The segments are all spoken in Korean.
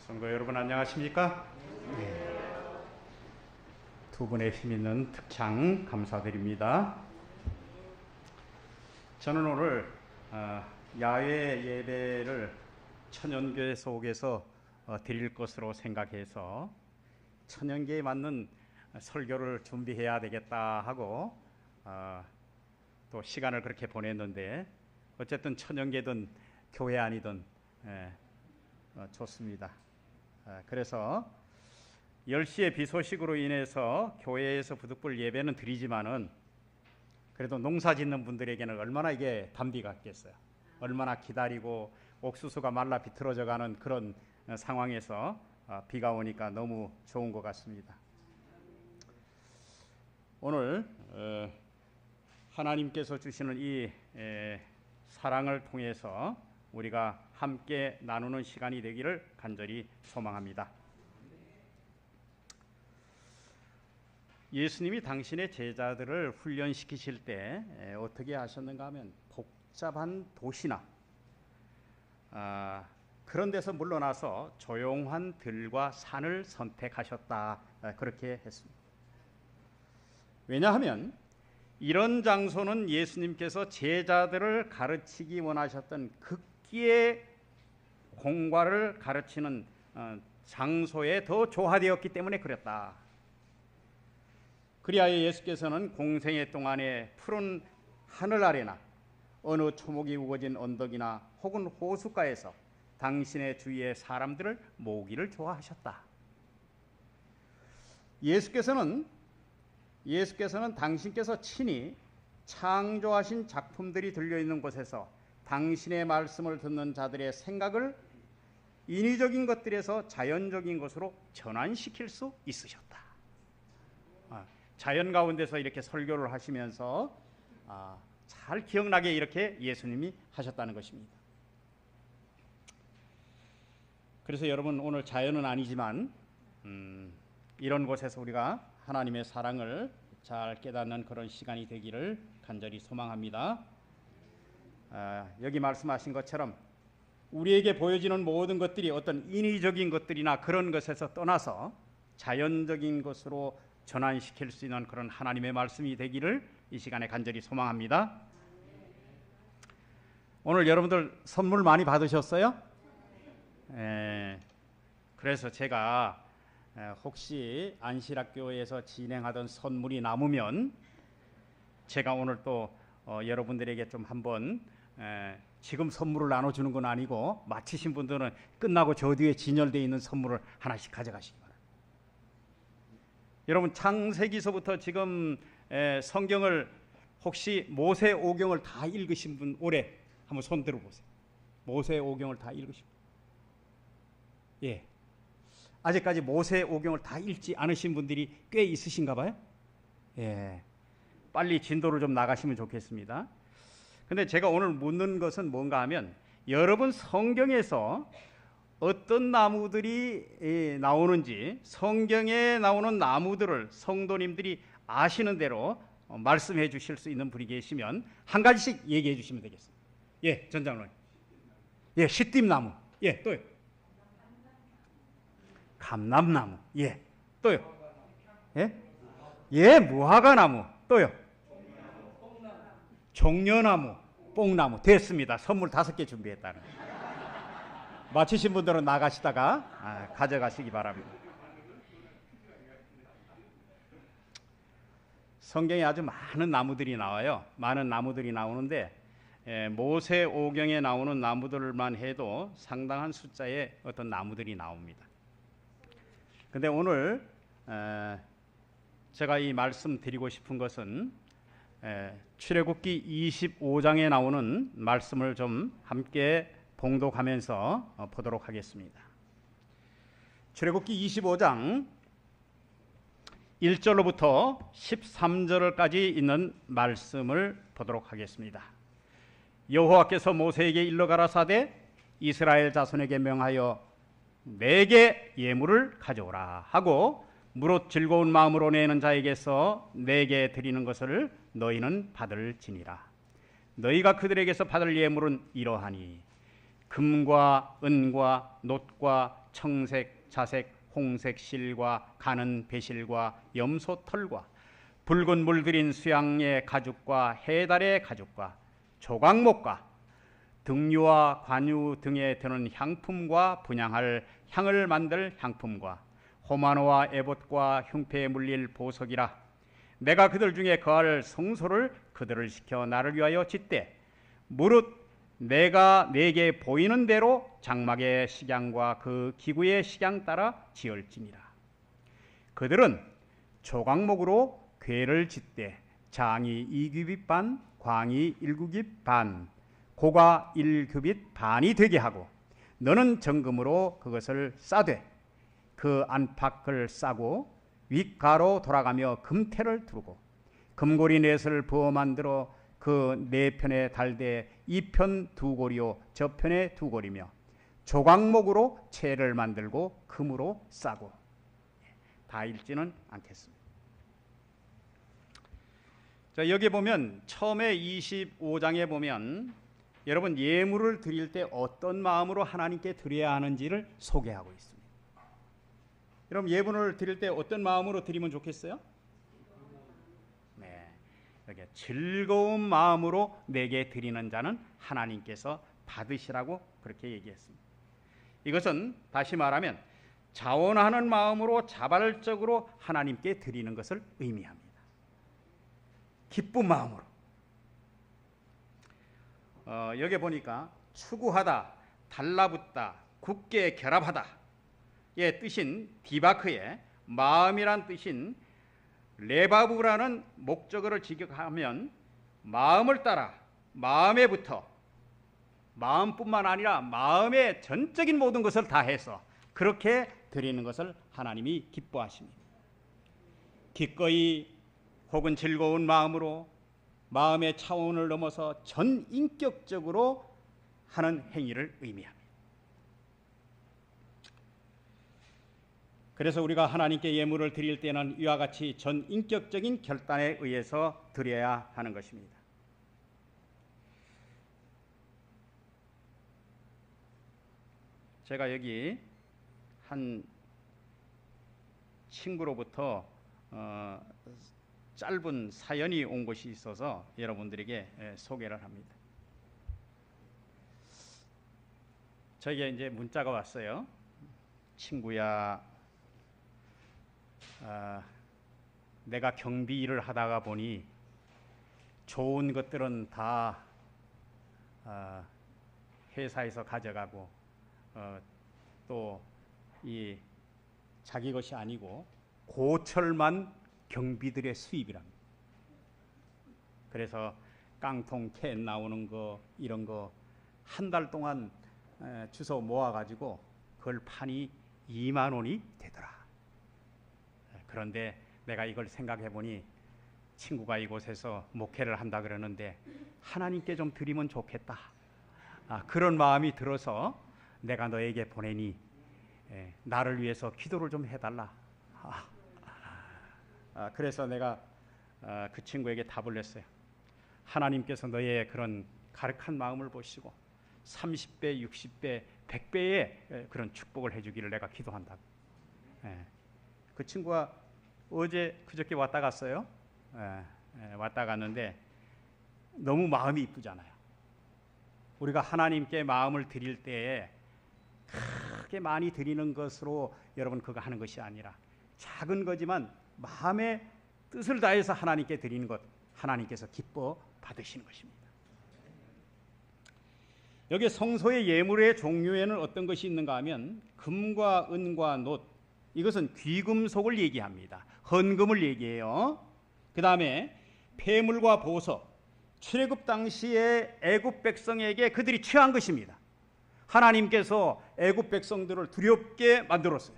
성도 여러분 안녕하십니까? 네. 두 분의 힘있는 특창 감사드립니다. 저는 오늘 야외 예배를 천연교회 속에서 드릴 것으로 생각해서 천연교회에 맞는 설교를 준비해야 되겠다 하고 또 시간을 그렇게 보냈는데 어쨌든 천연교회든 교회 아니든 좋습니다. 그래서 10시에 비 소식으로 인해서 교회에서 부득불 예배는 드리지만은 그래도 농사 짓는 분들에게는 얼마나 이게 담비 같겠어요. 얼마나 기다리고 옥수수가 말라 비틀어져 가는 그런 상황에서 비가 오니까 너무 좋은 것 같습니다. 오늘 하나님께서 주시는 이 사랑을 통해서 우리가 함께 나누는 시간이 되기를 간절히 소망합니다. 예수님이 당신의 제자들을 훈련시키실 때 어떻게 하셨는가 하면 복잡한 도시나 그런 데서 물러나서 조용한 들과 산을 선택하셨다, 그렇게 했습니다. 왜냐하면 이런 장소는 예수님께서 제자들을 가르치기 원하셨던 극기의 공과를 가르치는 장소에 더 조화되었기 때문에 그랬다. 그리하여 예수께서는 공생애 동안에 푸른 하늘 아래나 어느 초목이 우거진 언덕이나 혹은 호숫가에서 당신의 주위의 사람들을 모으기를 좋아하셨다. 예수께서는 당신께서 친히 창조하신 작품들이 들려있는 곳에서 당신의 말씀을 듣는 자들의 생각을 인위적인 것들에서 자연적인 것으로 전환시킬 수 있으셨다. 자연 가운데서 이렇게 설교를 하시면서 잘 기억나게 이렇게 예수님이 하셨다는 것입니다. 그래서 여러분, 오늘 자연은 아니지만 이런 곳에서 우리가 하나님의 사랑을 잘 깨닫는 그런 시간이 되기를 간절히 소망합니다. 여기 말씀하신 것처럼 우리에게 보여지는 모든 것들이 어떤 인위적인 것들이나 그런 것에서 떠나서 자연적인 것으로 전환시킬 수 있는 그런 하나님의 말씀이 되기를 이 시간에 간절히 소망합니다. 오늘 여러분들 선물 많이 받으셨어요? 그래서 제가 혹시 안실학교에서 진행하던 선물이 남으면 제가 오늘 또 여러분들에게 좀 한번 지금 선물을 나눠주는 건 아니고 마치신 분들은 끝나고 저 뒤에 진열되어 있는 선물을 하나씩 가져가시기 바랍니다. 여러분, 창세기서부터 지금 성경을 혹시 모세오경을 다 읽으신 분 올해 한번 손 들어보세요. 모세오경을 다 읽으신 분. 예. 아직까지 모세오경을 다 읽지 않으신 분들이 꽤 있으신가 봐요. 예. 빨리 진도를 좀 나가시면 좋겠습니다. 근데 제가 오늘 묻는 것은 뭔가 하면 여러분 성경에서 어떤 나무들이 나오는지 성경에 나오는 나무들을 성도님들이 아시는 대로 말씀해 주실 수 있는 분이 계시면 한 가지씩 얘기해 주시면 되겠습니다. 예, 전장로님. 예, 시띠나무. 예, 또요. 감람나무. 예, 또요. 예? 예, 무화과나무. 또요. 종려나무, 뽕나무. 됐습니다. 선물 5개 준비했다는. 마치신 분들은 나가시다가 가져가시기 바랍니다. 성경에 아주 많은 나무들이 나와요. 많은 나무들이 나오는데 모세오경에 나오는 나무들만 해도 상당한 숫자의 어떤 나무들이 나옵니다. 근데 오늘 제가 이 말씀 드리고 싶은 것은 출애굽기 25장에 나오는 말씀을 좀 함께 봉독하면서 보도록 하겠습니다. 출애굽기 25장 1절로부터 13절까지 있는 말씀을 보도록 하겠습니다. 여호와께서 모세에게 일러 가라사대 이스라엘 자손에게 명하여 내게 예물을 가져오라 하고 무릇 즐거운 마음으로 내는 자에게서 내게 드리는 것을 너희는 받을지니라. 너희가 그들에게서 받을 예물은 이러하니 금과 은과 놋과 청색, 자색, 홍색 실과 가는 배실과 염소 털과 붉은 물들인 수양의 가죽과 해달의 가죽과 조각목과 등유와 관유 등에 드는 향품과 분향할 향을 만들 향품과 호마노와 에봇과 흉패에 물릴 보석이라. 내가 그들 중에 거할 성소를 그들을 시켜 나를 위하여 짓되 무릇 내가 내게 보이는 대로 장막의 식양과 그 기구의 식양 따라 지을지니라. 그들은 조각목으로 궤를 짓되 장이 2규빗 반, 광이 1규빗 반, 고가 1규빗 반이 되게 하고 너는 정금으로 그것을 싸되 그 안팎을 싸고 윗가로 돌아가며 금태를 두르고 금고리 넷을 부어 만들어 그 네 편에 달되 이 편 두 고리요 저 편에 두 고리며 조각목으로 채를 만들고 금으로 싸고. 다 읽지는 않겠습니다. 자, 여기 보면 처음에 25장에 보면 여러분 예물을 드릴 때 어떤 마음으로 하나님께 드려야 하는지를 소개하고 있습니다. 여러분 예물을 드릴 때 어떤 마음으로 드리면 좋겠어요? 네, 여기 즐거운 마음으로 내게 드리는 자는 하나님께서 받으시라고 그렇게 얘기했습니다. 이것은 다시 말하면 자원하는 마음으로 자발적으로 하나님께 드리는 것을 의미합니다. 기쁜 마음으로. 여기 보니까 추구하다, 달라붙다, 굳게 결합하다 의 뜻인 디바크에 마음이란 뜻인 레바브라는 목적어를 직역하면 마음을 따라, 마음에 붙어, 마음뿐만 아니라 마음의 전적인 모든 것을 다해서 그렇게 드리는 것을 하나님이 기뻐하십니다. 기꺼이 혹은 즐거운 마음으로 마음의 차원을 넘어서 전인격적으로 하는 행위를 의미합니다. 그래서 우리가 하나님께 예물을 드릴 때는 이와 같이 전인격적인 결단에 의해서 드려야 하는 것입니다. 제가 여기 한 친구로부터 짧은 사연이 온 것이 있어서 여러분들에게 소개를 합니다. 저에게 이제 문자가 왔어요. 친구야, 내가 경비 일을 하다가 보니 좋은 것들은 다 회사에서 가져가고 또 이 자기 것이 아니고 고철만 경비들의 수입이랍니다. 그래서 깡통 캔 나오는 거 이런 거 한 달 동안 주워 모아가지고 그걸 파니 2만 원이 되더라. 그런데 내가 이걸 생각해 보니 친구가 이곳에서 목회를 한다 그러는데 하나님께 좀 드리면 좋겠다. 그런 마음이 들어서 내가 너에게 보내니 나를 위해서 기도를 좀 해달라. 그래서 내가 그 친구에게 답을 했어요. 하나님께서 너의 그런 가득한 마음을 보시고 30배, 60배, 100배의 그런 축복을 해주기를 내가 기도한다. 그 친구가 어제 그저께 왔다 갔어요. 왔다 갔는데 너무 마음이 이쁘잖아요. 우리가 하나님께 마음을 드릴 때에 크게 많이 드리는 것으로 여러분 그거 하는 것이 아니라 작은 거지만 마음의 뜻을 다해서 하나님께 드리는 것, 하나님께서 기뻐 받으시는 것입니다. 여기 성소의 예물의 종류에는 어떤 것이 있는가 하면 금과 은과 놋, 이것은 귀금속을 얘기합니다. 헌금을 얘기해요. 그 다음에 폐물과 보석, 출애굽 당시에 애굽 백성에게 그들이 취한 것입니다. 하나님께서 애굽 백성들을 두렵게 만들었어요.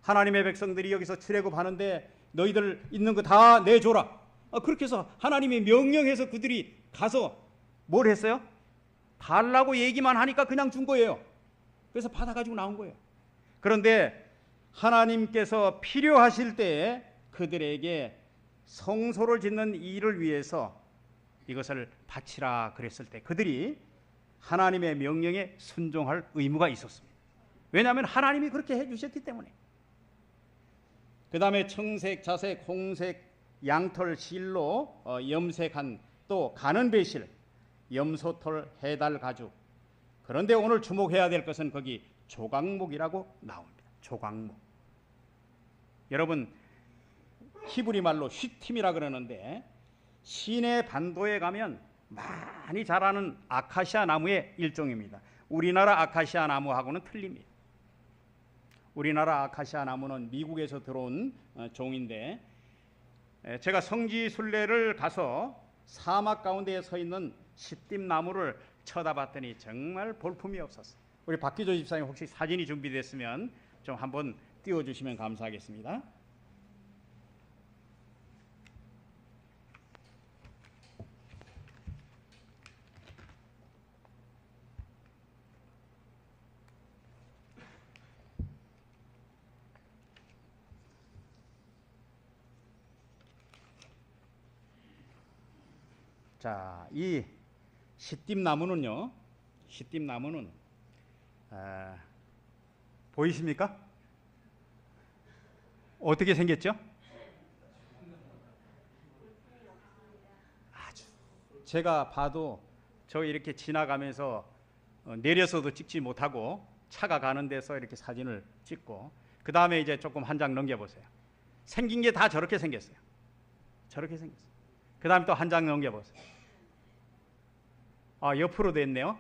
하나님의 백성들이 여기서 출애굽하는데 너희들 있는 거 다 내줘라. 그렇게 해서 하나님이 명령해서 그들이 가서 뭘 했어요? 달라고 얘기만 하니까 그냥 준 거예요. 그래서 받아가지고 나온 거예요. 그런데 하나님께서 필요하실 때에 그들에게 성소를 짓는 일을 위해서 이것을 바치라 그랬을 때 그들이 하나님의 명령에 순종할 의무가 있었습니다. 왜냐하면 하나님이 그렇게 해주셨기 때문에. 그 다음에 청색, 자색, 홍색, 양털, 실로 염색한 또 가는 배실, 염소털, 해달 가죽. 그런데 오늘 주목해야 될 것은 거기 조각목이라고 나옵니다. 조각목. 여러분 히브리 말로 휘팀이라 그러는데 시내 반도에 가면 많이 자라는 아카시아 나무의 일종입니다. 우리나라 아카시아 나무하고는 틀립니다. 우리나라 아카시아 나무는 미국에서 들어온 종인데 제가 성지순례를 가서 사막 가운데에 서 있는 시띠나무를 쳐다봤더니 정말 볼품이 없었어요. 우리 박기조 집사님 혹시 사진이 준비됐으면 좀 한번 띄워주시면 감사하겠습니다. 자, 이 시띠나무는요, 시띠나무는 보이십니까? 어떻게 생겼죠? 아주 제가 봐도 저 이렇게 지나가면서 내려서도 찍지 못하고 차가 가는 데서 이렇게 사진을 찍고 그 다음에 이제 조금 한 장 넘겨보세요. 생긴 게 다 저렇게 생겼어요. 저렇게 생겼어요. 그 다음에 또 한 장 넘겨보세요. 옆으로 됐네요.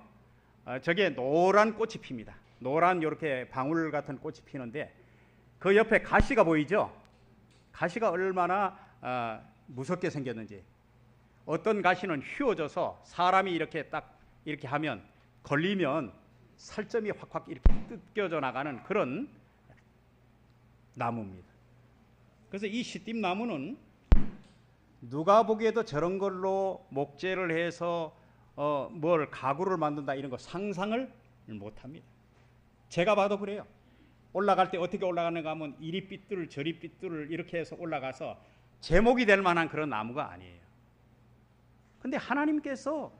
저게 노란 꽃이 핍니다. 노란 이렇게 방울 같은 꽃이 피는데 그 옆에 가시가 보이죠? 가시가 얼마나 무섭게 생겼는지. 어떤 가시는 휘어져서 사람이 이렇게 딱 이렇게 하면 걸리면 살점이 확확 이렇게 뜯겨져 나가는 그런 나무입니다. 그래서 이 시띠나무는 누가 보기에도 저런 걸로 목재를 해서 뭘 가구를 만든다 이런 거 상상을 못합니다. 제가 봐도 그래요. 올라갈 때 어떻게 올라가는가 하면 이리 삐뚤 저리 삐뚤 이렇게 해서 올라가서 제목이 될 만한 그런 나무가 아니에요. 근데 하나님께서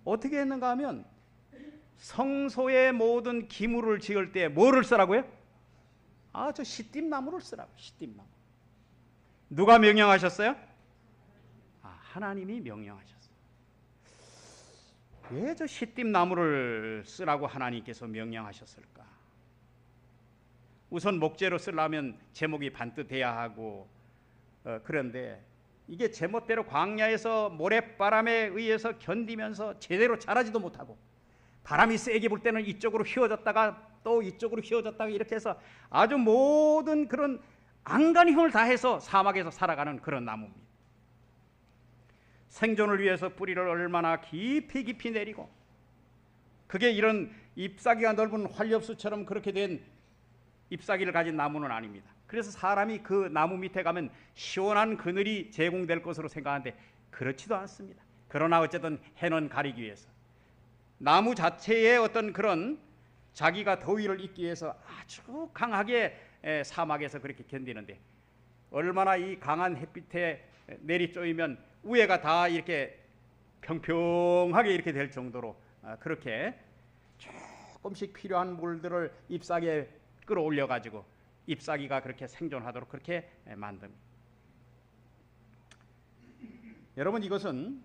어떻게 했는가 하면 성소의 모든 기물을 지을 때 뭐를 쓰라고요? 저 시띠나무를 쓰라고. 시띠나무. 누가 명령하셨어요? 하나님이 명령하셨어요. 왜 저 시띠나무를 쓰라고 하나님께서 명령하셨을까? 우선 목재로 쓰려면 제목이 반듯해야 하고 그런데 이게 제멋대로 광야에서 모래바람에 의해서 견디면서 제대로 자라지도 못하고 바람이 세게 불 때는 이쪽으로 휘어졌다가 또 이쪽으로 휘어졌다가 이렇게 해서 아주 모든 그런 안간힘을 힘을 다해서 사막에서 살아가는 그런 나무입니다. 생존을 위해서 뿌리를 얼마나 깊이 깊이 내리고 그게 이런 잎사귀가 넓은 활엽수처럼 그렇게 된 잎사귀를 가진 나무는 아닙니다. 그래서 사람이 그 나무 밑에 가면 시원한 그늘이 제공될 것으로 생각하는데 그렇지도 않습니다. 그러나 어쨌든 해는 가리기 위해서 나무 자체의 어떤 그런 자기가 더위를 잊기 위해서 아주 강하게 사막에서 그렇게 견디는데 얼마나 이 강한 햇빛에 내리 쪼이면 위에가 다 이렇게 평평하게 이렇게 될 정도로 그렇게 조금씩 필요한 물들을 잎사귀에 끌어올려 가지고 잎사귀가 그렇게 생존하도록 그렇게 만듭니다. 여러분 이것은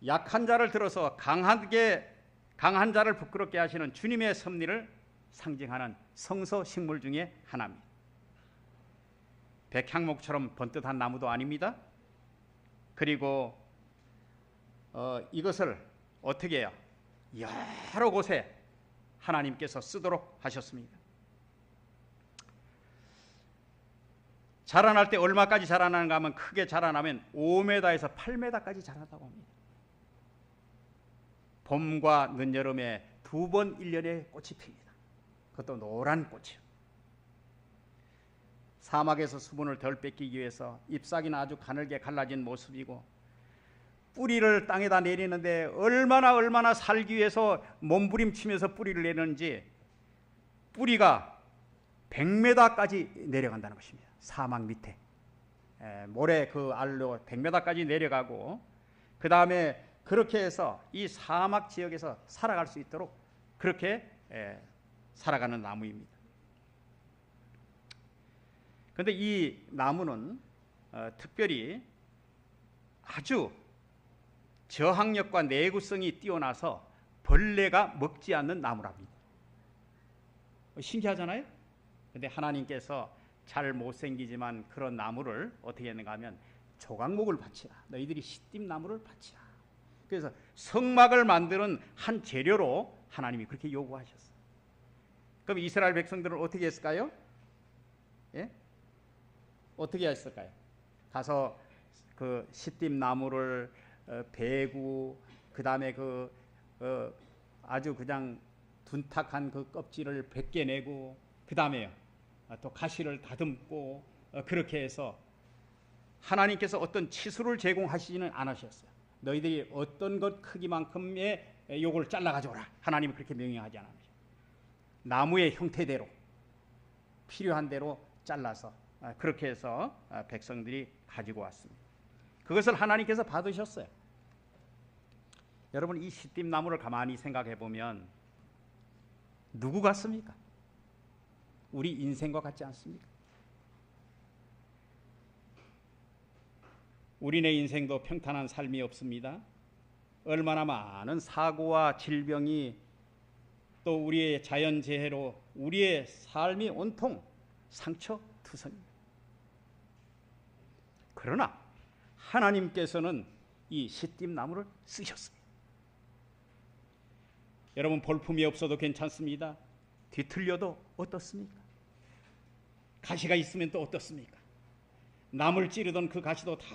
약한 자를 들어서 강한 자를 부끄럽게 하시는 주님의 섭리를 상징하는 성서 식물 중에 하나입니다. 백향목처럼 번듯한 나무도 아닙니다. 그리고 이것을 어떻게 해요? 여러 곳에 하나님께서 쓰도록 하셨습니다. 자라날 때 얼마까지 자라나는가 하면 크게 자라나면 5m에서 8m까지 자란다고 합니다. 봄과 늦여름에 2번 1년에 꽃이 핍니다. 그것도 노란 꽃이요. 사막에서 수분을 덜 뺏기기 위해서 잎사귀는 아주 가늘게 갈라진 모습이고 뿌리를 땅에다 내리는데 얼마나 살기 위해서 몸부림치면서 뿌리를 내는지 뿌리가 100m까지 내려간다는 것입니다. 사막 밑에 모래 그 알로 100m까지 내려가고 그 다음에 그렇게 해서 이 사막 지역에서 살아갈 수 있도록 그렇게 살아가는 나무입니다. 그런데 이 나무는 특별히 아주 저항력과 내구성이 뛰어나서 벌레가 먹지 않는 나무랍니다. 신기하잖아요? 근데 하나님께서 잘 못생기지만 그런 나무를 어떻게 했는가 하면 조각목을 바치라. 너희들이 시띠나무를 바치라. 그래서 성막을 만드는 한 재료로 하나님이 그렇게 요구하셨어요. 그럼 이스라엘 백성들은 어떻게 했을까요? 예? 어떻게 했을까요? 가서 그 시띠나무를 베고 그 다음에 아주 그냥 둔탁한 그 껍질을 벗겨내고 그 다음에요 또 가시를 다듬고 그렇게 해서 하나님께서 어떤 치수를 제공하시지는 않으셨어요. 너희들이 어떤 것 크기만큼의 요걸 잘라 가져오라. 하나님은 그렇게 명령하지 않으셨어요. 나무의 형태대로 필요한 대로 잘라서 그렇게 해서 백성들이 가지고 왔습니다. 그것을 하나님께서 받으셨어요. 여러분 이 시띠나무를 가만히 생각해 보면 누구 같습니까? 우리 인생과 같지 않습니까? 우리네 인생도 평탄한 삶이 없습니다. 얼마나 많은 사고와 질병이 또 우리의 자연재해로 우리의 삶이 온통 상처투성입니다. 그러나 하나님께서는 이 시띠나무를 쓰셨습니다. 여러분 볼품이 없어도 괜찮습니다. 뒤틀려도 어떻습니까? 가시가 있으면 또 어떻습니까? 남을 찌르던 그 가시도 다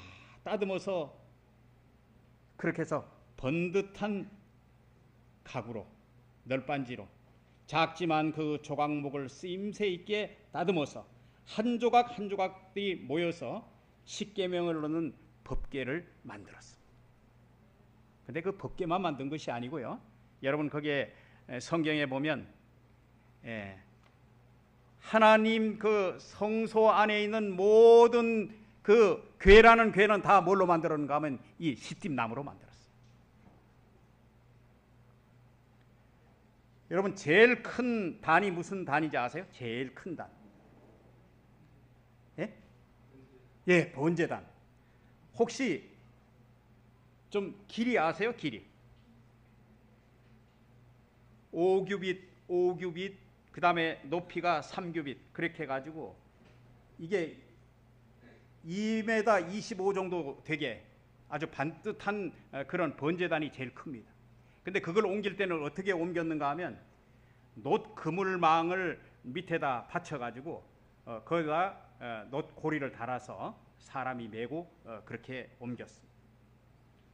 따듬어서 그렇게 해서 번듯한 가구로 널빤지로 작지만 그 조각목을 쓰임새 있게 다듬어서 한 조각 한 조각들이 모여서 십계명을 넣는 법궤를 만들었습니다. 근데 그 법궤만 만든 것이 아니고요. 여러분 거기에 성경에 보면 하나님 그 성소 안에 있는 모든 그 궤라는 궤는 다 뭘로 만들었는가 하면 이 시띠나무로 만들었어요. 여러분 제일 큰 단이 무슨 단인지 아세요? 제일 큰 단. 예? 예, 번제단. 혹시 좀 길이 아세요? 길이. 5규빗, 그 다음에 높이가 3규빗 그렇게 해가지고 이게 2m 25 정도 되게 아주 반듯한 그런 번제단이 제일 큽니다. 근데 그걸 옮길 때는 어떻게 옮겼는가 하면 놋 그물망을 밑에다 받쳐가지고 거기다 놋 고리를 달아서 사람이 메고 그렇게 옮겼습니다.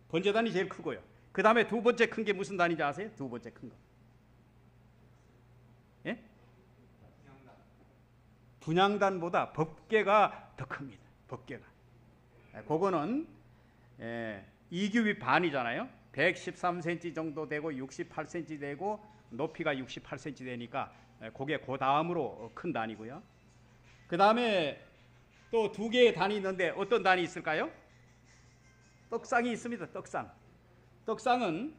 번제단이 제일 크고요. 그 다음에 두 번째 큰 게 무슨 단인지 아세요? 두 번째 큰 거. 예? 분향단보다 법궤가 더 큽니다. 법궤가. 그거는 2규빗 반이잖아요. 113cm 정도 되고 68cm 되고 높이가 68cm 되니까 그게 그 다음으로 큰 단이고요. 그 다음에 또 두 개의 단이 있는데 어떤 단이 있을까요? 떡상이 있습니다. 떡상. 떡상은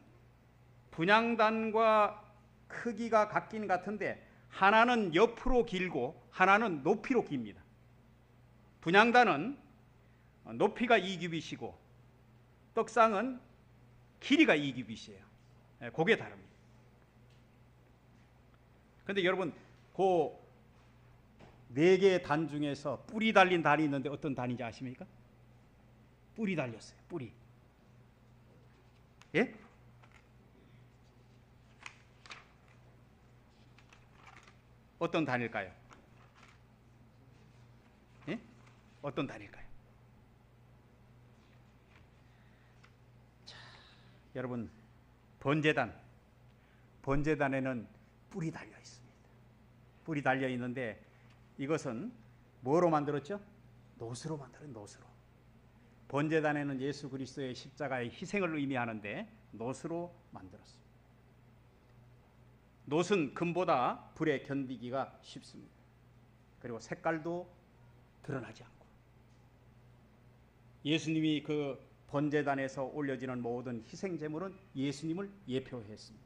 분향단과 크기가 같긴 같은데 하나는 옆으로 길고 하나는 높이로 깁니다. 분향단은 높이가 2규빗이고 떡상은 길이가 2규빗이에요. 그게 다릅니다. 그런데 여러분 그 네 개의 단 중에서 뿔이 달린 단이 있는데 어떤 단인지 아십니까? 뿔이 달렸어요. 뿔이. 예? 어떤 단일까요? 예? 어떤 단일까요? 자, 여러분 번제단에는 뿔이 달려 있습니다. 뿔이 달려 있는데 이것은 뭐로 만들었죠? 놋으로 만들은 놋으로. 번제단에는 예수 그리스도의 십자가의 희생을 의미하는데 놋으로 만들었습니다. 놋은 금보다 불에 견디기가 쉽습니다. 그리고 색깔도 드러나지 않고 예수님이 그 번제단에서 올려지는 모든 희생 제물은 예수님을 예표했습니다.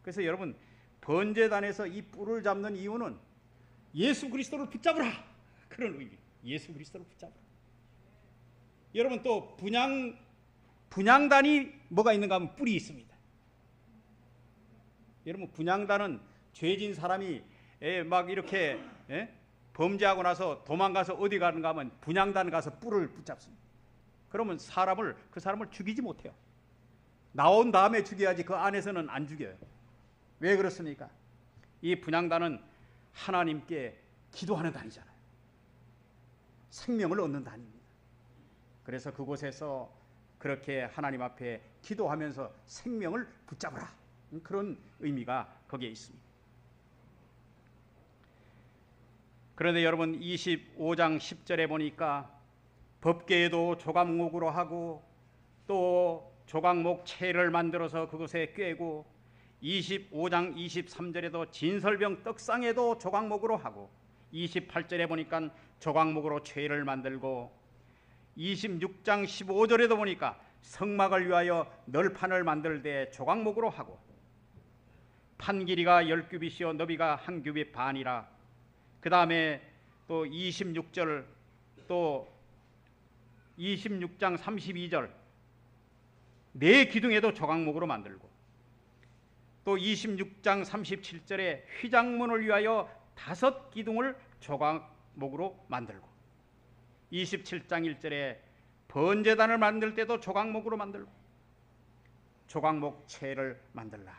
그래서 여러분 번제단에서 이 뿔을 잡는 이유는 예수 그리스도를 붙잡으라, 그런 의미. 예수 그리스도를 붙잡으라. 여러분, 또 분향단이 뭐가 있는가 하면 뿔이 있습니다. 여러분, 분향단은 죄진 사람이 막 이렇게 범죄하고 나서 도망가서 어디 가는가 하면 분향단 가서 뿔을 붙잡습니다. 그러면 그 사람을 죽이지 못해요. 나온 다음에 죽여야지 그 안에서는 안 죽여요. 왜 그렇습니까? 이 분향단은 하나님께 기도하는 단이잖아요. 생명을 얻는 단입니다. 그래서 그곳에서 그렇게 하나님 앞에 기도하면서 생명을 붙잡으라, 그런 의미가 거기에 있습니다. 그런데 여러분, 25장 10절에 보니까 법궤도 조각목으로 하고 또 조각목 채를 만들어서 그것에 꿰고, 25장 23절에도 진설병 떡상에도 조각목으로 하고, 28절에 보니까 조각목으로 채를 만들고, 26장 15절에도 보니까 성막을 위하여 널판을 만들 때 조각목으로 하고, 판 길이가 10규빗이요 너비가 1규빗 반이라. 그 다음에 또 26절, 또 26장 32절 네 기둥에도 조각목으로 만들고, 또 26장 37절에 휘장문을 위하여 5기둥을 조각목으로 만들고, 27장 1절에 번제단을 만들 때도 조각목으로 만들고, 조각목 채를 만들라.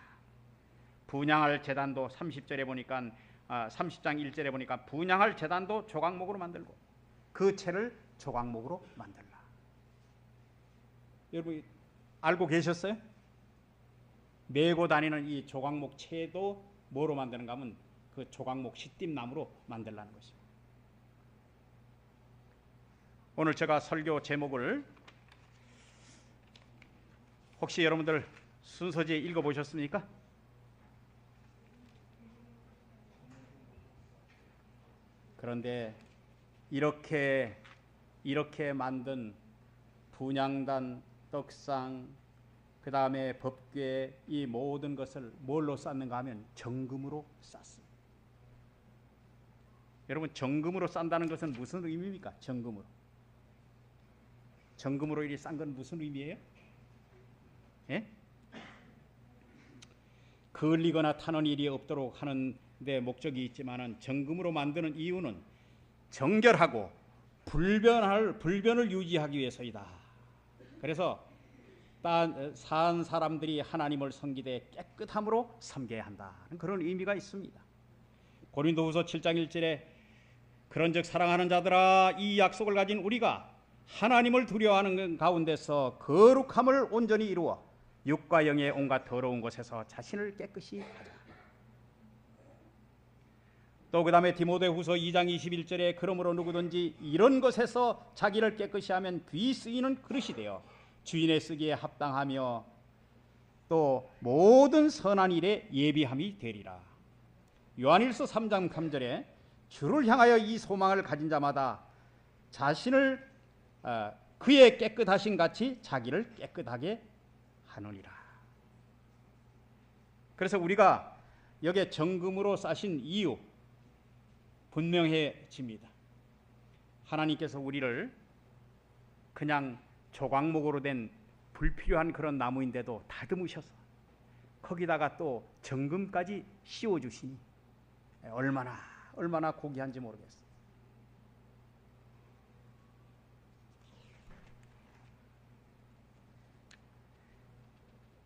분향할 제단도 30절에 보니까 30장 1절에 보니까 분향할 제단도 조각목으로 만들고 그 채를 조각목으로 만들라. 여러분 알고 계셨어요? 메고 다니는 이 조각목 채도 뭐로 만드는가 하면 그 조각목 시띠나무로 만들라는 것입니다. 오늘 제가 설교 제목을 혹시 여러분들 순서지에 읽어보셨습니까? 그런데 이렇게 만든 분향단, 떡상, 그 다음에 법궤, 이 모든 것을 뭘로 쌓는가 하면 정금으로 쌓습니다. 여러분, 정금으로 싼다는 것은 무슨 의미입니까? 정금으로 이리 싼 건 무슨 의미예요? 예? 걸리거나 타는 일이 없도록 하는 데 목적이 있지만은 정금으로 만드는 이유는 정결하고 불변을 유지하기 위해서이다. 그래서 산 사람들이 하나님을 섬기되 깨끗함으로 섬겨야 한다는 그런 의미가 있습니다. 고린도후서 7장 1절에 그런즉 사랑하는 자들아, 이 약속을 가진 우리가 하나님을 두려워하는 가운데서 거룩함을 온전히 이루어 육과 영의 온갖 더러운 것에서 자신을 깨끗이 하자. 또 그 다음에 디모데후서 2장 21절에 그러므로 누구든지 이런 것에서 자기를 깨끗이 하면 귀 쓰이는 그릇이 되어 주인의 쓰기에 합당하며 또 모든 선한 일에 예비함이 되리라. 요한일서 3장 3절에 주를 향하여 이 소망을 가진 자마다 자신을 그의 깨끗하신 같이 자기를 깨끗하게 하느니라. 그래서 우리가 여기에 정금으로 싸신 이유 분명해집니다. 하나님께서 우리를 그냥 조각목으로 된 불필요한 그런 나무인데도 다듬으셔서 거기다가 또 정금까지 씌워주시니 얼마나 고귀한지 모르겠어요.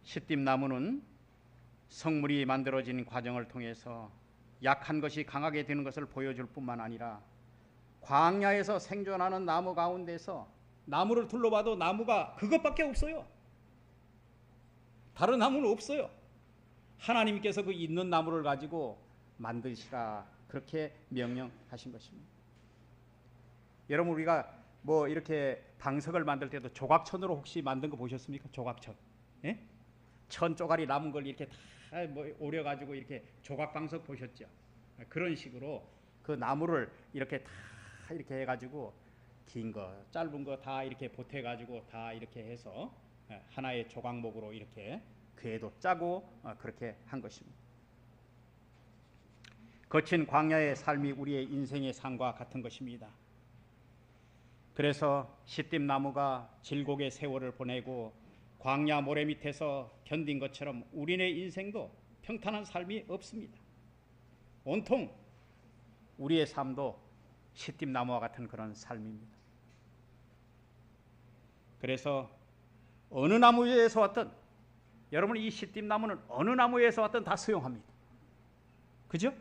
시띠나무는 성물이 만들어진 과정을 통해서 약한 것이 강하게 되는 것을 보여줄 뿐만 아니라 광야에서 생존하는 나무 가운데서 나무를 둘러봐도 나무가 그것밖에 없어요. 다른 나무는 없어요. 하나님께서 그 있는 나무를 가지고 만드시라 그렇게 명령하신 것입니다. 여러분, 우리가 뭐 이렇게 방석을 만들 때도 조각천으로 혹시 만든 거 보셨습니까? 조각천. 예? 천 쪼가리 남은 걸 이렇게 다 뭐 오려가지고 이렇게 조각 방석 보셨죠? 그런 식으로 그 나무를 이렇게 다 이렇게 해가지고 긴 거, 짧은 거 다 이렇게 보태가지고 다 이렇게 해서 하나의 조각목으로 이렇게 궤도 짜고 그렇게 한 것입니다. 거친 광야의 삶이 우리의 인생의 삶과 같은 것입니다. 그래서 시띠나무가 질곡의 세월을 보내고 광야 모래 밑에서 견딘 것처럼 우리네 인생도 평탄한 삶이 없습니다. 온통 우리의 삶도 시띠나무와 같은 그런 삶입니다. 그래서 어느 나무에서 왔든, 여러분 이 시띠나무는 어느 나무에서 왔든 다 수용합니다. 그죠?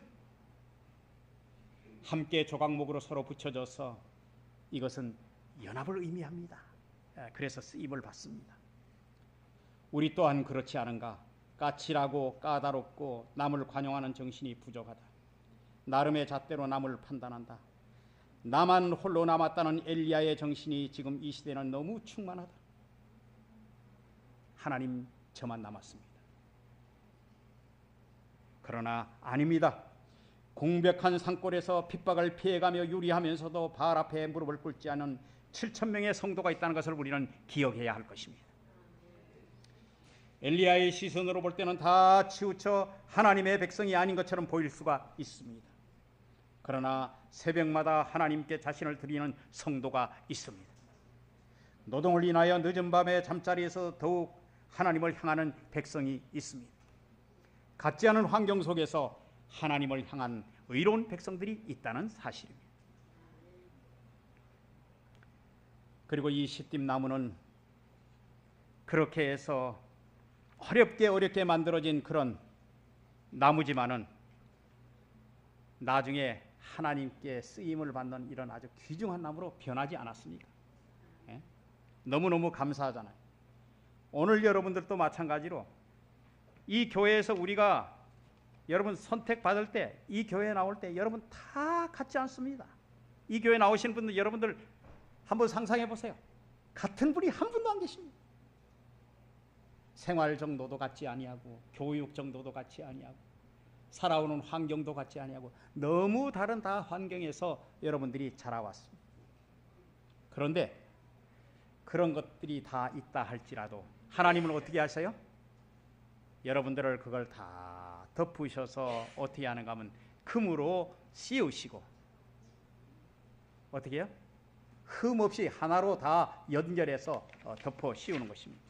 함께 조각목으로 서로 붙여져서 이것은 연합을 의미합니다. 그래서 쓰임을 받습니다. 우리 또한 그렇지 않은가? 까칠하고 까다롭고 남을 관용하는 정신이 부족하다. 나름의 잣대로 남을 판단한다. 나만 홀로 남았다는 엘리야의 정신이 지금 이 시대는 너무 충만하다. 하나님, 저만 남았습니다. 그러나 아닙니다. 공백한 산골에서 핍박을 피해가며 유리하면서도 바알 앞에 무릎을 꿇지 않은 7,000명의 성도가 있다는 것을 우리는 기억해야 할 것입니다. 엘리야의 시선으로 볼 때는 다 치우쳐 하나님의 백성이 아닌 것처럼 보일 수가 있습니다. 그러나 새벽마다 하나님께 자신을 드리는 성도가 있습니다. 노동을 인하여 늦은 밤에 잠자리에서 더욱 하나님을 향하는 백성이 있습니다. 같지 않은 환경 속에서 하나님을 향한 의로운 백성들이 있다는 사실입니다. 그리고 이 시띠나무는 그렇게 해서 어렵게 만들어진 그런 나무지만은 나중에 하나님께 쓰임을 받는 이런 아주 귀중한 나무로 변하지 않았습니까? 예? 너무너무 감사하잖아요. 오늘 여러분들도 마찬가지로 이 교회에서 우리가 여러분 선택받을 때, 이 교회에 나올 때 여러분 다 같지 않습니다. 이 교회 나오신 분들 여러분들 한번 상상해 보세요. 같은 분이 한 분도 안 계십니다. 생활 정도도 같지 아니하고 교육 정도도 같지 아니하고 살아오는 환경도 같지 아니하고 너무 다른 다 환경에서 여러분들이 자라왔습니다. 그런데 그런 것들이 다 있다 할지라도 하나님은 어떻게 하세요? 여러분들을 그걸 다 덮으셔서 어떻게 하는가 하면 금으로 씌우시고 어떻게 해요? 흠 없이 하나로 다 연결해서 덮어 씌우는 것입니다.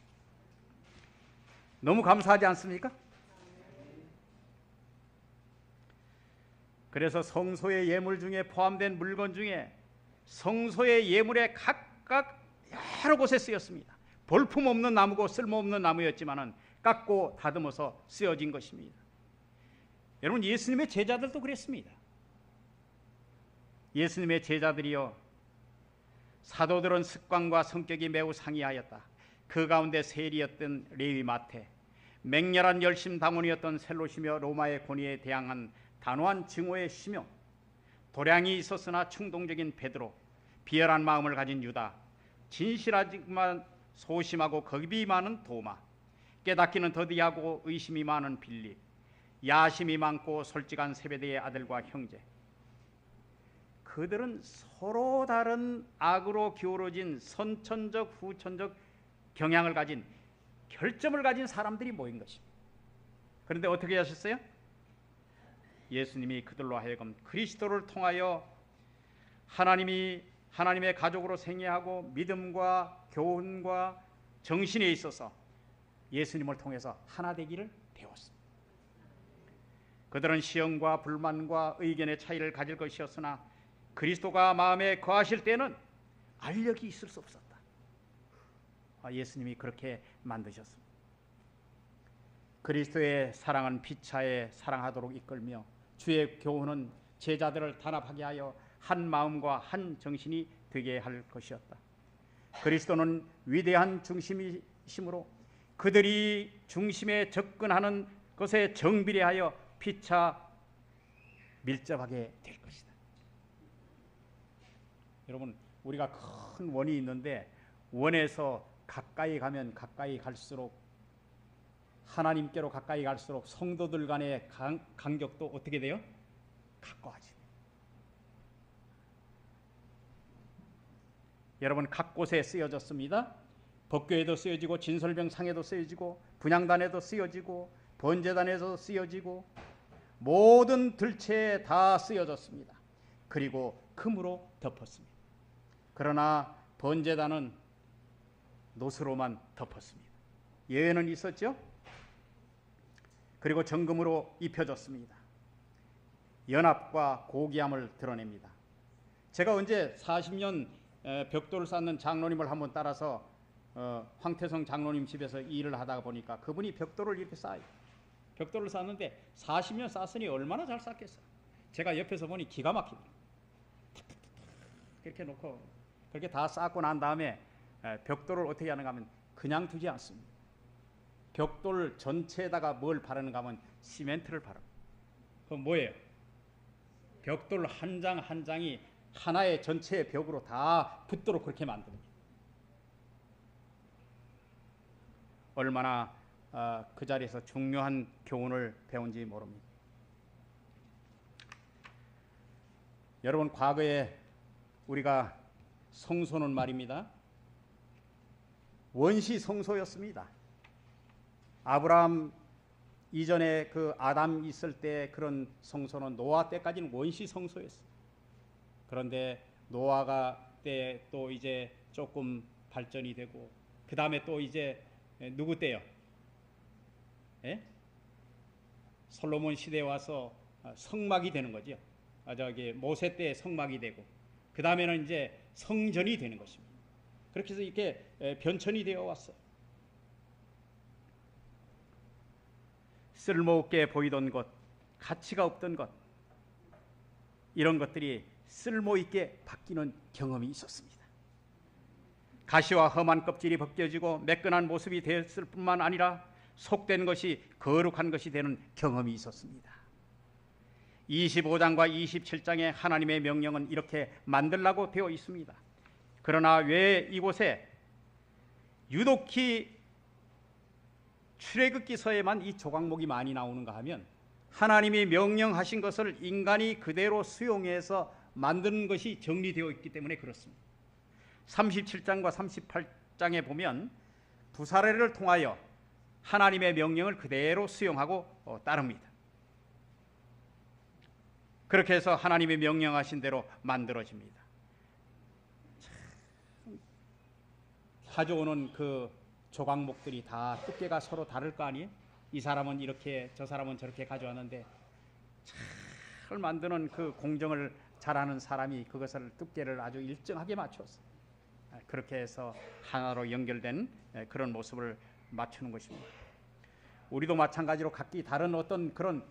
너무 감사하지 않습니까? 그래서 성소의 예물 중에 포함된 물건 중에 성소의 예물에 각각 여러 곳에 쓰였습니다. 볼품없는 나무고 쓸모없는 나무였지만은 깎고 다듬어서 쓰여진 것입니다. 여러분, 예수님의 제자들도 그랬습니다. 예수님의 제자들이요, 사도들은 습관과 성격이 매우 상이하였다. 그 가운데 세리였던 레위 마태, 맹렬한 열심 당원이었던 셀롯이며 로마의 권위에 대항한 단호한 증오의 시며, 도량이 있었으나 충동적인 베드로, 비열한 마음을 가진 유다, 진실하지만 소심하고 겁이 많은 도마, 깨닫기는 더디하고 의심이 많은 빌립, 야심이 많고 솔직한 세베대의 아들과 형제. 그들은 서로 다른 악으로 기울어진 선천적 후천적 경향을 가진, 결점을 가진 사람들이 모인 것입니다. 그런데 어떻게 하셨어요? 예수님이 그들로 하여금 그리스도를 통하여 하나님의 가족으로 생애하고 믿음과 교훈과 정신에 있어서 예수님을 통해서 하나 되기를 배웠습니다. 그들은 시험과 불만과 의견의 차이를 가질 것이었으나 그리스도가 마음에 거하실 때는 알력이 있을 수 없었다. 예수님이 그렇게 만드셨습니다. 그리스도의 사랑은 피차에 사랑하도록 이끌며 주의 교훈은 제자들을 단합하게 하여 한 마음과 한 정신이 되게 할 것이었다. 그리스도는 위대한 중심이시므로 그들이 중심에 접근하는 것에 정비례하여 피차 밀접하게 될 것이다. 여러분, 우리가 큰 원이 있는데 원에서 가까이 가면 가까이 갈수록, 하나님께로 가까이 갈수록 성도들 간의 간격도 어떻게 돼요? 가까워집니다. 여러분, 각 곳에 쓰여졌습니다. 법궤에도 쓰여지고 진설병상에도 쓰여지고 분향단에도 쓰여지고 번제단에도 쓰여지고 모든 들채에 다 쓰여졌습니다. 그리고 금으로 덮었습니다. 그러나 번제단은 노스로만 덮었습니다. 예외는 있었죠? 그리고 정금으로 입혀졌습니다. 연합과 고귀함을 드러냅니다. 제가 언제 40년 벽돌을 쌓는 장로님을 한번 따라서 황태성 장로님 집에서 일을 하다가 보니까 그분이 벽돌을 이렇게 쌓아요. 벽돌을 쌓는데 40년 쌓았으니 얼마나 잘 쌓겠어. 제가 옆에서 보니 기가 막힙니다. 그렇게 놓고 그렇게 다 쌓고 난 다음에 벽돌을 어떻게 하는가 하면 그냥 두지 않습니다. 벽돌 전체에다가 뭘 바르는가 하면 시멘트를 바릅니다. 그건 뭐예요? 벽돌 한 장 한 장이 하나의 전체의 벽으로 다 붙도록 그렇게 만듭니다. 얼마나 그 자리에서 중요한 교훈을 배운지 모릅니다. 여러분, 과거에 우리가 성소는 말입니다, 원시 성소였습니다. 아브라함 이전에 그 아담 있을 때 그런 성소는 노아 때까지는 원시 성소였어요. 그런데 노아가 때 또 이제 조금 발전이 되고 그 다음에 또 이제 누구 때요? 예? 솔로몬 시대에 와서 성막이 되는 거죠. 저기 모세 때 성막이 되고 그 다음에는 이제 성전이 되는 것입니다. 그렇게 해서 이렇게 변천이 되어 왔어요. 쓸모없게 보이던 것, 가치가 없던 것, 이런 것들이 쓸모있게 바뀌는 경험이 있었습니다. 가시와 험한 껍질이 벗겨지고 매끈한 모습이 되었을 뿐만 아니라 속된 것이 거룩한 것이 되는 경험이 있었습니다. 25장과 27장의 하나님의 명령은 이렇게 만들라고 되어 있습니다. 그러나 왜 이곳에 유독히 출애굽기서에만 이 조각목이 많이 나오는가 하면 하나님이 명령하신 것을 인간이 그대로 수용해서 만드는 것이 정리되어 있기 때문에 그렇습니다. 37장과 38장에 보면 부사례를 통하여 하나님의 명령을 그대로 수용하고 따릅니다. 그렇게 해서 하나님이 명령하신 대로 만들어집니다. 가져오는 그 조각목들이 다 두께가 서로 다를 거 아니에요? 이 사람은 이렇게 저 사람은 저렇게 가져왔는데 잘 만드는 그 공정을 잘하는 사람이 그것을 두께를 아주 일정하게 맞췄어요. 그렇게 해서 하나로 연결된 그런 모습을 맞추는 것입니다. 우리도 마찬가지로 각기 다른 어떤 그런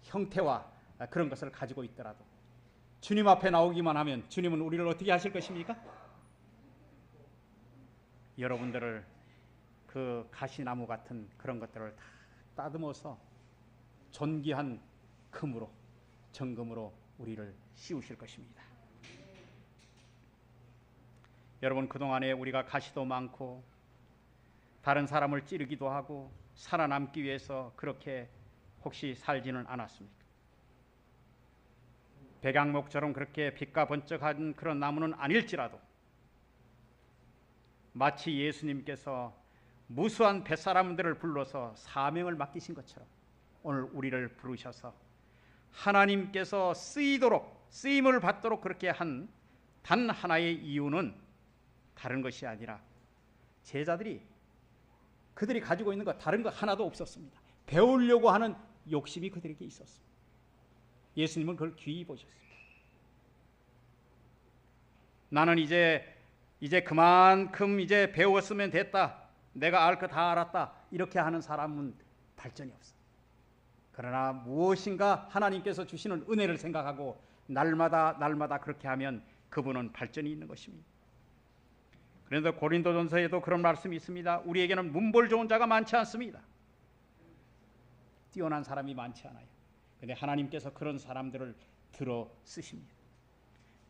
형태와 그런 것을 가지고 있더라도 주님 앞에 나오기만 하면 주님은 우리를 어떻게 하실 것입니까? 여러분들을 그 가시나무 같은 그런 것들을 다 따듬어서 존귀한 금으로 정금으로 우리를 씌우실 것입니다. 여러분, 그동안에 우리가 가시도 많고 다른 사람을 찌르기도 하고 살아남기 위해서 그렇게 혹시 살지는 않았습니까? 백양목처럼 그렇게 빛과 번쩍한 그런 나무는 아닐지라도 마치 예수님께서 무수한 뱃사람들을 불러서 사명을 맡기신 것처럼 오늘 우리를 부르셔서 하나님께서 쓰임을 받도록 그렇게 한 단 하나의 이유는 다른 것이 아니라 제자들이 그들이 가지고 있는 것 다른 것 하나도 없었습니다. 배우려고 하는 욕심이 그들에게 있었습니다. 예수님은 그걸 귀히 보셨습니다. 나는 이제 그만큼 이제 배웠으면 됐다. 내가 알 거 다 알았다. 이렇게 하는 사람은 발전이 없어. 그러나 무엇인가 하나님께서 주시는 은혜를 생각하고 날마다 그렇게 하면 그분은 발전이 있는 것입니다. 그런데 고린도전서에도 그런 말씀이 있습니다. 우리에게는 문벌 좋은 자가 많지 않습니다. 뛰어난 사람이 많지 않아요. 그런데 하나님께서 그런 사람들을 들어 쓰십니다.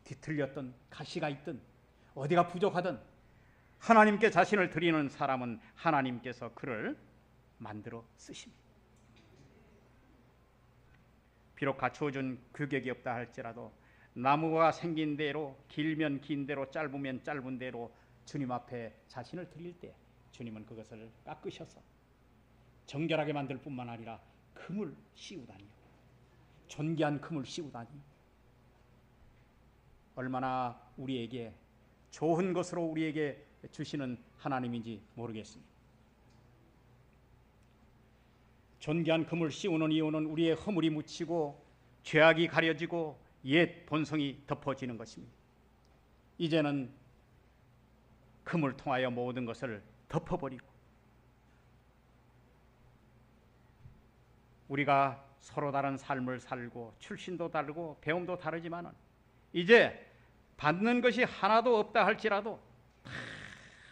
뒤틀렸던 가시가 있든 어디가 부족하든 하나님께 자신을 드리는 사람은 하나님께서 그를 만들어 쓰십니다. 비록 갖추어준 규격이 없다 할지라도 나무가 생긴 대로 길면 긴 대로 짧으면 짧은 대로 주님 앞에 자신을 드릴 때 주님은 그것을 깎으셔서 정결하게 만들 뿐만 아니라 금을 씌우다니요. 존귀한 금을 씌우다니 얼마나 우리에게 좋은 것으로 우리에게 주시는 하나님인지 모르겠습니다. 존귀한 금을 씌우는 이유는 우리의 허물이 묻히고 죄악이 가려지고 옛 본성이 덮어지는 것입니다. 이제는 금을 통하여 모든 것을 덮어버리고 우리가 서로 다른 삶을 살고 출신도 다르고 배움도 다르지만 이제 받는 것이 하나도 없다 할지라도 다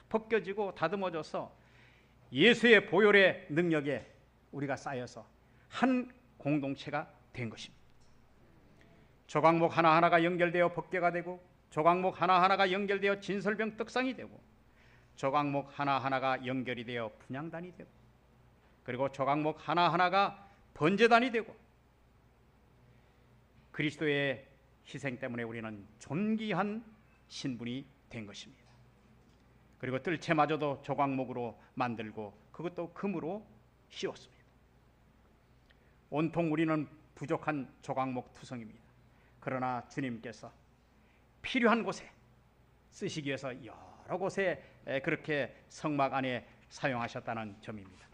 벗겨지고 다듬어져서 예수의 보혈의 능력에 우리가 쌓여서 한 공동체가 된 것입니다. 조각목 하나하나가 연결되어 법궤가 되고 조각목 하나하나가 연결되어 진설병 떡상이 되고 조각목 하나하나가 연결이 되어 분향단이 되고 그리고 조각목 하나하나가 번제단이 되고 그리스도의 희생 때문에 우리는 존귀한 신분이 된 것입니다. 그리고 뜰채마저도 조각목으로 만들고 그것도 금으로 씌웠습니다. 온통 우리는 부족한 조각목 투성입니다. 그러나 주님께서 필요한 곳에 쓰시기 위해서 여러 곳에 그렇게 성막 안에 사용하셨다는 점입니다.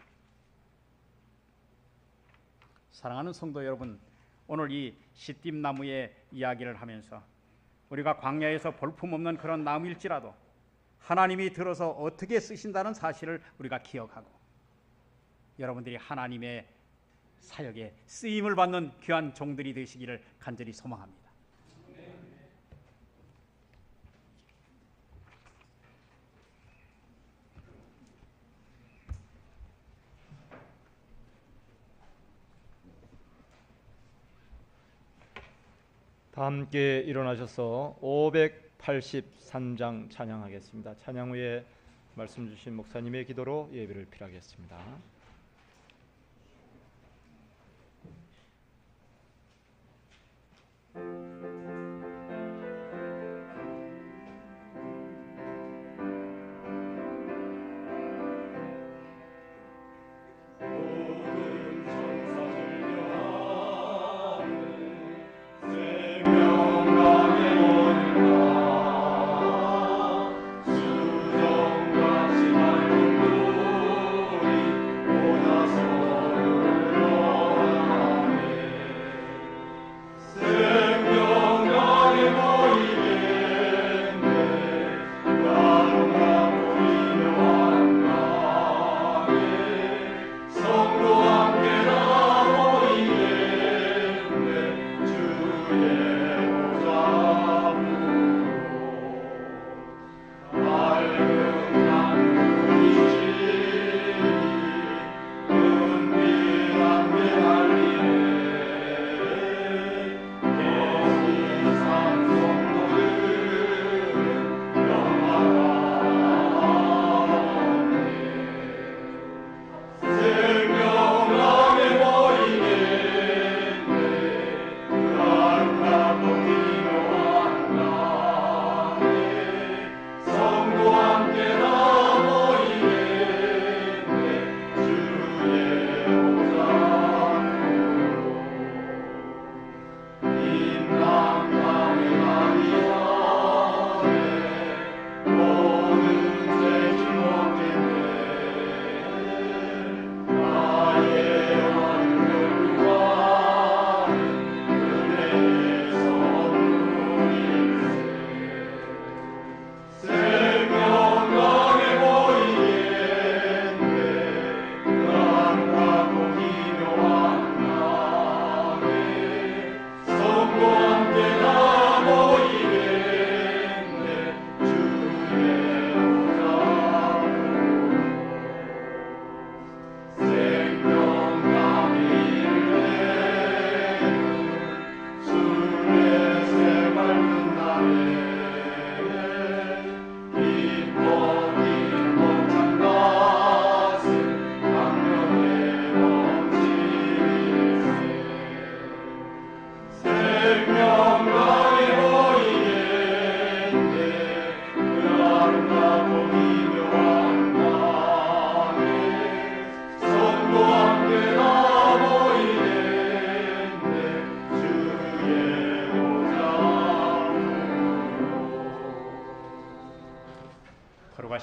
사랑하는 성도 여러분, 오늘 이 시띠나무의 이야기를 하면서 우리가 광야에서 볼품없는 그런 나무일지라도 하나님이 들어서 어떻게 쓰신다는 사실을 우리가 기억하고 여러분들이 하나님의 사역에 쓰임을 받는 귀한 종들이 되시기를 간절히 소망합니다. 다 함께 일어나셔서 583장 찬양하겠습니다. 찬양 후에 말씀 주신 목사님의 기도로 예배를 필하겠습니다. 수정같이 맑은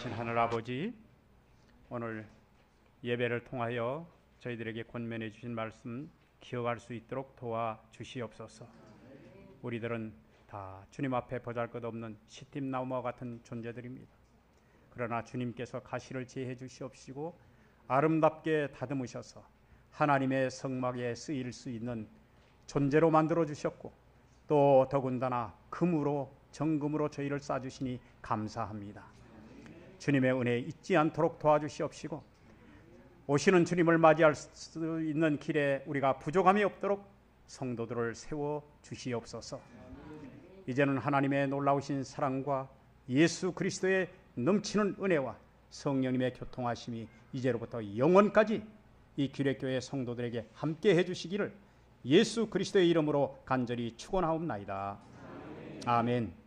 전능하신 하늘 아버지, 오늘 예배를 통하여 저희들에게 권면해 주신 말씀 기억할 수 있도록 도와주시옵소서. 우리들은 다 주님 앞에 보잘것없는 시팀나무와 같은 존재들입니다. 그러나 주님께서 가시를 제해 주시옵시고 아름답게 다듬으셔서 하나님의 성막에 쓰일 수 있는 존재로 만들어 주셨고, 또 더군다나 금으로 정금으로 저희를 싸주시니 감사합니다. 주님의 은혜 잊지 않도록 도와주시옵시고, 오시는 주님을 맞이할 수 있는 길에 우리가 부족함이 없도록 성도들을 세워 주시옵소서. 이제는 하나님의 놀라우신 사랑과 예수 그리스도의 넘치는 은혜와 성령님의 교통하심이 이제로부터 영원까지 이 기획교회 성도들에게 함께 해주시기를 예수 그리스도의 이름으로 간절히 축원하옵나이다. 아멘.